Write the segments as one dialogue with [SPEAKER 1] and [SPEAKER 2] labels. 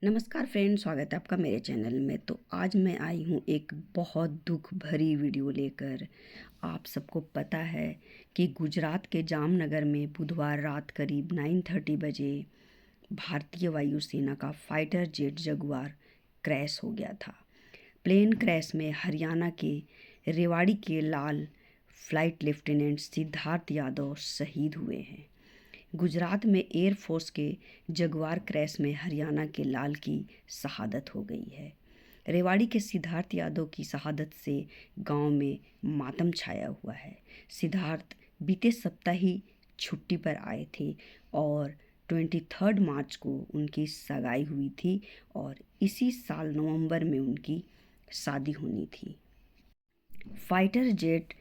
[SPEAKER 1] नमस्कार फ्रेंड, स्वागत है आपका मेरे चैनल में। तो आज मैं आई हूँ एक बहुत दुख भरी वीडियो लेकर। आप सबको पता है कि गुजरात के जामनगर में बुधवार रात करीब 9:30 बजे भारतीय वायुसेना का फाइटर जेट जगुआर क्रैश हो गया था। प्लेन क्रैश में हरियाणा के रेवाड़ी के लाल फ्लाइट लेफ्टिनेंट सिद्धार्थ यादव शहीद हुए हैं। गुजरात में एयरफोर्स के जगुआर क्रैश में हरियाणा के लाल की शहादत हो गई है। रेवाड़ी के सिद्धार्थ यादव की शहादत से गांव में मातम छाया हुआ है। सिद्धार्थ बीते सप्ताह ही छुट्टी पर आए थे और 23 मार्च को उनकी सगाई हुई थी और इसी साल नवंबर में उनकी शादी होनी थी। Fighter jet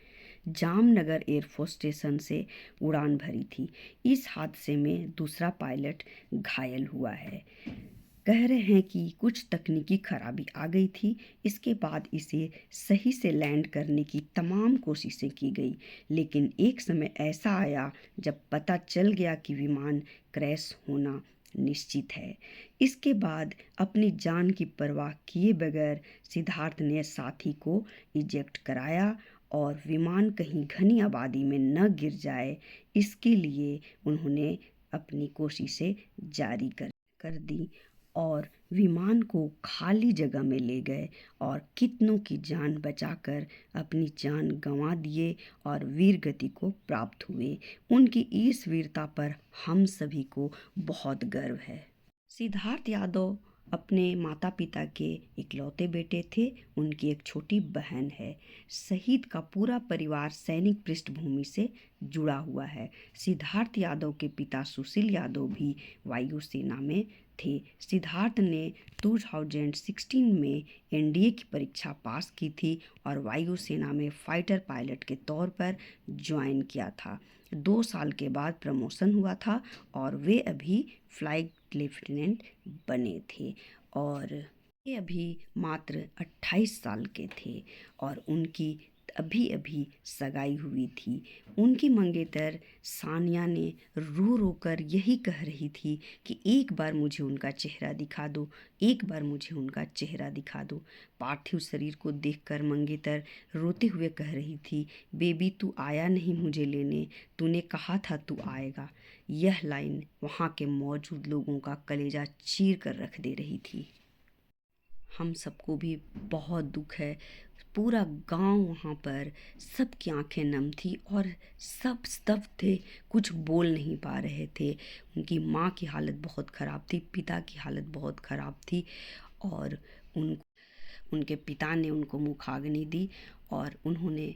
[SPEAKER 1] Jamnagar air force station से उड़ान भरी थी। इस हादसे में दूसरा पायलट घायल हुआ है। कह रहे हैं कि कुछ तकनीकी खराबी आ गई थी। इसके बाद इसे सही से लैंड करने की तमाम कोशिशें की गई, लेकिन एक समय ऐसा आया जब पता चल गया कि विमान क्रैश होना निश्चित है। इसके बाद अपनी जान की परवाह किए बगैर सिद्धार्थ ने साथी को इजेक्ट कराया और विमान कहीं घनी आबादी में न गिर जाए, इसके लिए उन्होंने अपनी कोशिशें जारी कर दी और विमान को खाली जगह में ले गए और कितनों की जान बचाकर अपनी जान गंवा दिए और वीर गति को प्राप्त हुए। उनकी इस वीरता पर हम सभी को बहुत गर्व है। सिद्धार्थ यादव अपने माता पिता के इकलौते बेटे थे। उनकी एक छोटी बहन है। शहीद का पूरा परिवार सैनिक पृष्ठभूमि से जुड़ा हुआ है। सिद्धार्थ यादव के पिता सुशील यादव भी वायुसेना में थे। सिद्धार्थ ने 2016 में एनडीए की परीक्षा पास की थी और वायुसेना में फाइटर पायलट के तौर पर ज्वाइन किया था। 2 साल के बाद प्रमोशन हुआ था और वे अभी फ्लाइट लेफ्टिनेंट बने थे और ये अभी मात्र 28 साल के थे और उनकी अभी अभी सगाई हुई थी। उनकी मंगेतर सानिया ने रो रो कर यही कह रही थी कि एक बार मुझे उनका चेहरा दिखा दो, एक बार मुझे उनका चेहरा दिखा दो। पार्थिव शरीर को देखकर मंगेतर रोते हुए कह रही थी, बेबी तू आया नहीं मुझे लेने, तूने कहा था तू आएगा। यह लाइन वहाँ के मौजूद लोगों का कलेजा चीर कर रख दे रही थी। हम सबको भी बहुत दुख है। पूरा गांव वहाँ पर सबकी आंखें नम थी और सब स्तब्ध थे, कुछ बोल नहीं पा रहे थे। उनकी माँ की हालत बहुत ख़राब थी, पिता की हालत बहुत ख़राब थी और उनके पिता ने उनको मुखाग्नि दी और उन्होंने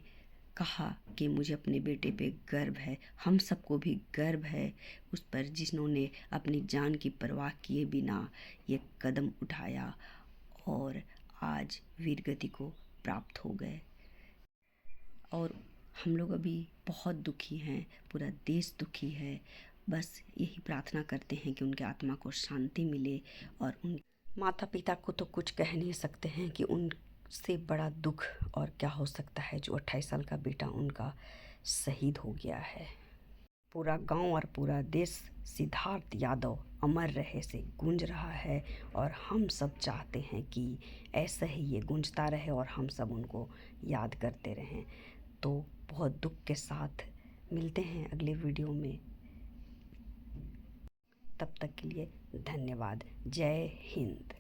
[SPEAKER 1] कहा कि मुझे अपने बेटे पे गर्व है। हम सबको भी गर्व है उस पर जिन्होंने अपनी जान की परवाह किए बिना ये कदम उठाया और आज वीरगति को प्राप्त हो गए। और हम लोग अभी बहुत दुखी हैं, पूरा देश दुखी है। बस यही प्रार्थना करते हैं कि उनके आत्मा को शांति मिले और उन माता पिता को तो कुछ कह नहीं सकते हैं कि उनसे बड़ा दुख और क्या हो सकता है जो 28 साल का बेटा उनका शहीद हो गया है। पूरा गांव और पूरा देश सिद्धार्थ यादव अमर रहे से गूंज रहा है और हम सब चाहते हैं कि ऐसा ही ये गूंजता रहे और हम सब उनको याद करते रहें। तो बहुत दुख के साथ मिलते हैं अगले वीडियो में। तब तक के लिए धन्यवाद। जय हिंद।